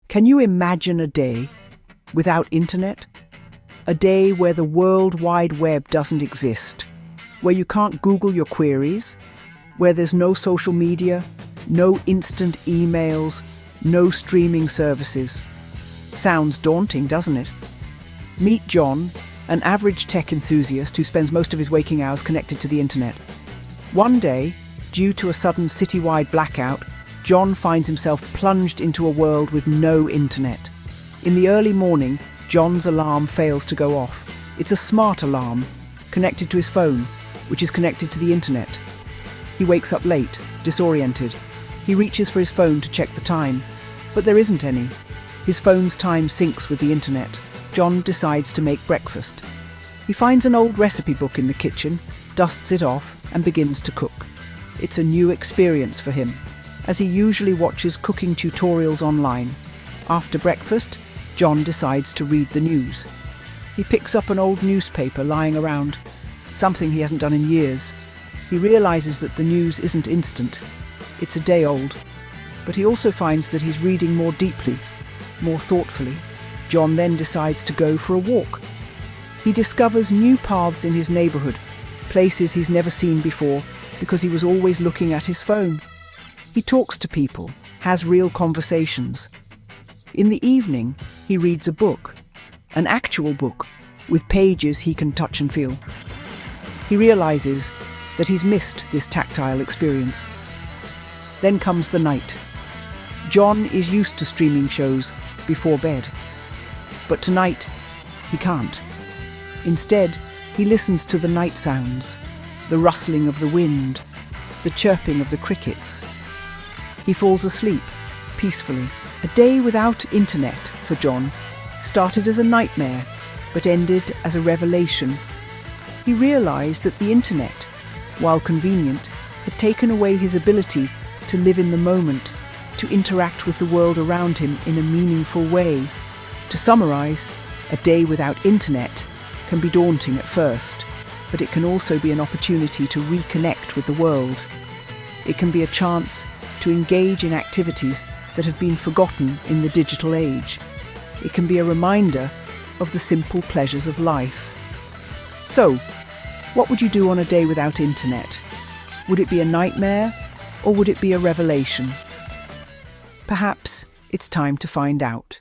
Can you imagine a day without internet? A day where the World Wide Web doesn't exist, where you can't Google your queries, where there's no social media, no instant emails, no streaming services. Sounds daunting, doesn't it? Meet John, an average tech enthusiast who spends most of his waking hours connected to the internet. One day, due to a sudden citywide blackout, John finds himself plunged into a world with no internet. In the early morning, John's alarm fails to go off. It's a smart alarm, connected to his phone, which is connected to the internet. He wakes up late, disoriented. He reaches for his phone to check the time, but there isn't any. His phone's time syncs with the internet. John decides to make breakfast. He finds an old recipe book in the kitchen, dusts it off, and begins to cook. It's a new experience for him, as he usually watches cooking tutorials online. After breakfast, John decides to read the news. He picks up an old newspaper lying around, something he hasn't done in years. He realizes that the news isn't instant. It's a day old. But he also finds that he's reading more deeply, more thoughtfully. John then decides to go for a walk. He discovers new paths in his neighborhood, places he's never seen before because he was always looking at his phone. He talks to people, has real conversations. In the evening, he reads a book, an actual book, with pages he can touch and feel. He realizes that he's missed this tactile experience. Then comes the night. John is used to streaming shows before bed. But tonight, he can't. Instead, he listens to the night sounds, the rustling of the wind, the chirping of the crickets. He falls asleep, peacefully. A day without internet, for John, started as a nightmare, but ended as a revelation. He realized that the internet, while convenient, had taken away his ability to live in the moment, to interact with the world around him in a meaningful way. To summarize, a day without internet can be daunting at first, but it can also be an opportunity to reconnect with the world. It can be a chance to engage in activities that have been forgotten in the digital age. It can be a reminder of the simple pleasures of life. So, what would you do on a day without internet? Would it be a nightmare, or would it be a revelation? Perhaps it's time to find out.